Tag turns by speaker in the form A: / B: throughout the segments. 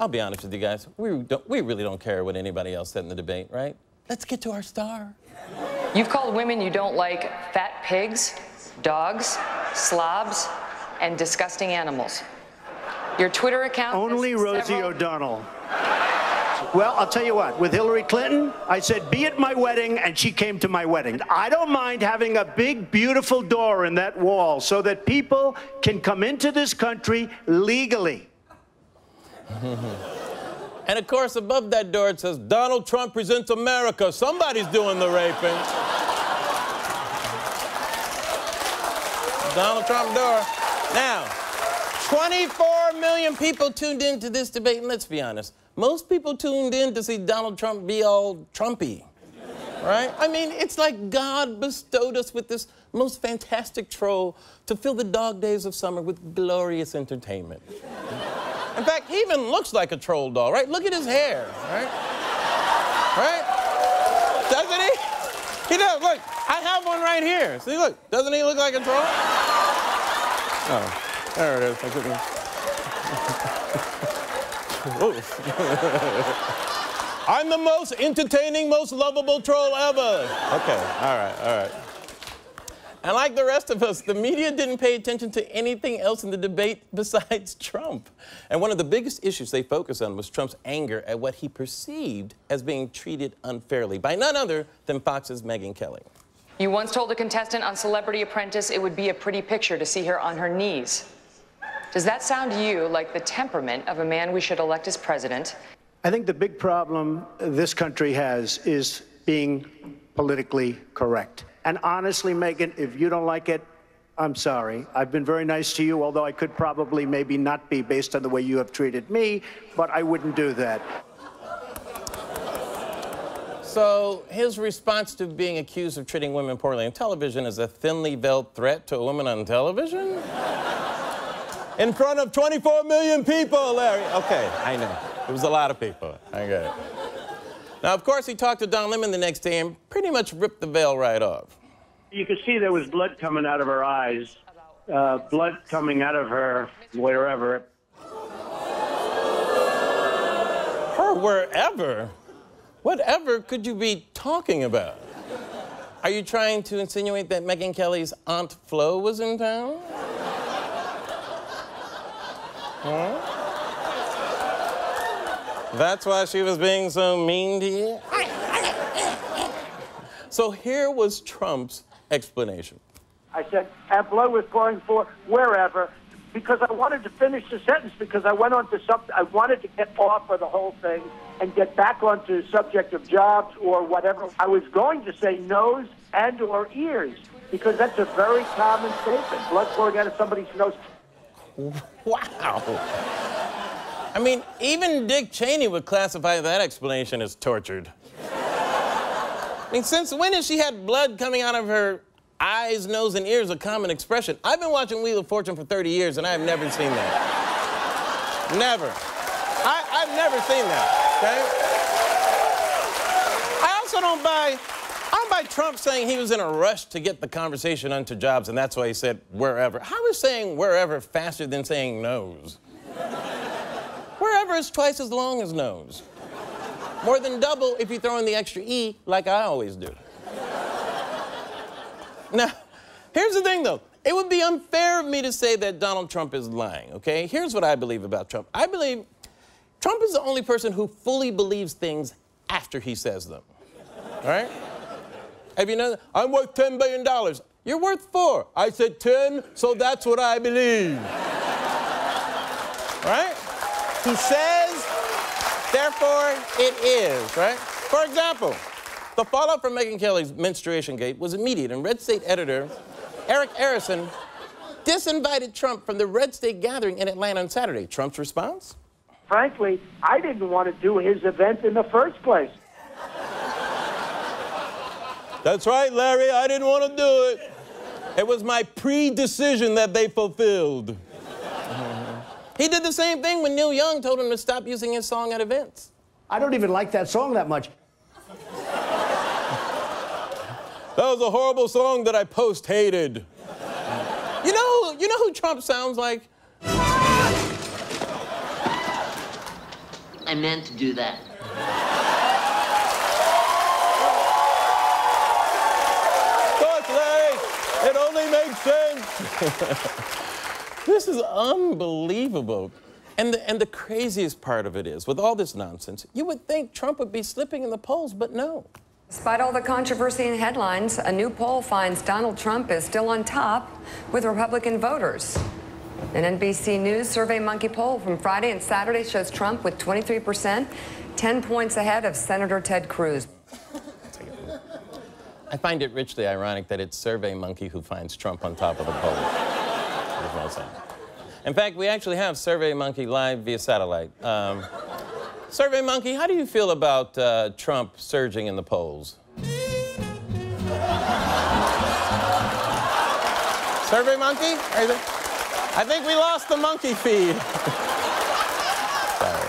A: I'll be honest with you guys. We really don't care what anybody else said in the debate, right? Let's get to our star.
B: You've called women you don't like fat pigs, dogs, slobs, and disgusting animals. Your Twitter account...
C: Only Rosie O'Donnell. Well, I'll tell you what, with Hillary Clinton, I said, be at my wedding, and she came to my wedding. I don't mind having a big, beautiful door in that wall so that people can come into this country legally.
A: And of course, above that door, it says, Donald Trump presents America. Somebody's doing the raping. Donald Trump door. Now, 24 million people tuned into this debate, and let's be honest, most people tuned in to see Donald Trump be all Trumpy, right? I mean, it's like God bestowed us with this most fantastic troll to fill the dog days of summer with glorious entertainment. In fact, he even looks like a troll doll, right? Look at his hair, right? Right? Doesn't he? He does, look, I have one right here. See, look, doesn't he look like a troll? Oh, there it is. I couldn't... I'm the most entertaining, most lovable troll ever. Okay, all right. And like the rest of us, the media didn't pay attention to anything else in the debate besides Trump. And one of the biggest issues they focused on was Trump's anger at what he perceived as being treated unfairly by none other than Fox's Megyn Kelly.
B: You once told a contestant on Celebrity Apprentice it would be a pretty picture to see her on her knees. Does that sound to you like the temperament of a man we should elect as president?
C: I think the big problem this country has is being politically correct. And honestly, Megyn, if you don't like it, I'm sorry. I've been very nice to you, although I could probably maybe not be based on the way you have treated me, but I wouldn't do that.
A: So his response to being accused of treating women poorly on television is a thinly veiled threat to a woman on television? In front of 24 million people, Larry. Okay, I know. It was a lot of people. I get it. Now, of course, he talked to Don Lemon the next day and pretty much ripped the veil right off.
C: You could see there was blood coming out of her eyes, blood coming out of her wherever.
A: Her wherever? Whatever could you be talking about? Are you trying to insinuate that Megyn Kelly's Aunt Flo was in town? Huh? That's why she was being so mean to you? So here was Trump's explanation.
D: I said, Aunt Flo was going for wherever, because I wanted to finish the sentence, because I went on to something, I wanted to get off of the whole thing and get back onto the subject of jobs or whatever. I was going to say nose and or ears, because that's a very common statement. Blood pouring out of somebody's nose.
A: Wow. I mean, even Dick Cheney would classify that explanation as tortured. I mean, since when has she had blood coming out of her eyes, nose, and ears a common expression? I've been watching Wheel of Fortune for 30 years, and I've never seen that. Never. I've never seen that, okay? I also don't buy Trump saying he was in a rush to get the conversation onto jobs, and that's why he said wherever. How is saying wherever faster than saying nose? Wherever is twice as long as nose. More than double if you throw in the extra E, like I always do. Now, here's the thing, though. It would be unfair of me to say that Donald Trump is lying, okay? Here's what I believe about Trump. I believe Trump is the only person who fully believes things after he says them, all right? Have you known that? I'm worth $10 billion. You're worth 4. I said 10, so that's what I believe. Right? He says, therefore it is, right? For example, the fallout from Megyn Kelly's menstruation gate was immediate, and Red State editor Eric Arison disinvited Trump from the Red State gathering in Atlanta on Saturday. Trump's response?
D: Frankly, I didn't want to do his event in the first place.
A: That's right, Larry, I didn't want to do it. It was my pre-decision that they fulfilled. He did the same thing when Neil Young told him to stop using his song at events.
C: I don't even like that song that much.
A: That was a horrible song that I post-hated. You know who Trump sounds like?
E: I meant to do that.
A: It only makes sense. This is unbelievable. And the craziest part of it is, with all this nonsense, you would think Trump would be slipping in the polls, but no.
F: Despite all the controversy and headlines, a new poll finds Donald Trump is still on top with Republican voters. An NBC News SurveyMonkey poll from Friday and Saturday shows Trump with 23%, 10 points ahead of Senator Ted Cruz.
A: I find it richly ironic that it's SurveyMonkey who finds Trump on top of the poll. That's what I'm saying. In fact, we actually have SurveyMonkey live via satellite. SurveyMonkey, how do you feel about Trump surging in the polls? SurveyMonkey? Are you there? I think we lost the monkey feed. Sorry.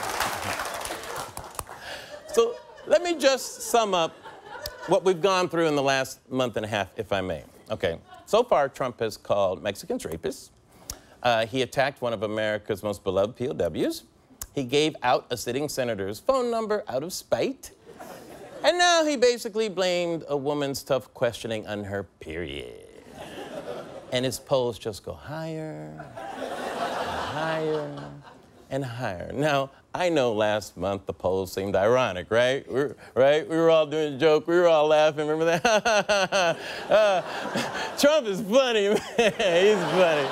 A: So let me just sum up what we've gone through in the last month and a half, if I may. Okay, so far, Trump has called Mexicans rapists. He attacked one of America's most beloved POWs. He gave out a sitting senator's phone number out of spite. And now he basically blamed a woman's tough questioning on her period. And his polls just go higher, and higher, and higher. Now, I know last month the polls seemed ironic, right? We were all doing a joke. We were all laughing. Remember that? Trump is funny, man. He's funny.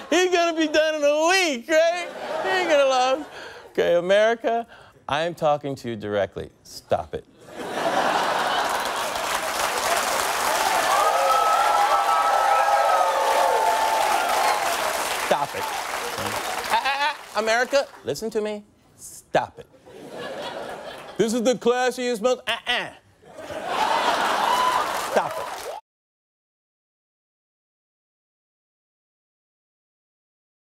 A: He's gonna be done in a week, right? He ain't gonna laugh. Okay, America, I'm talking to you directly. Stop it. Stop it. America, listen to me. Stop it. This is the classiest, most...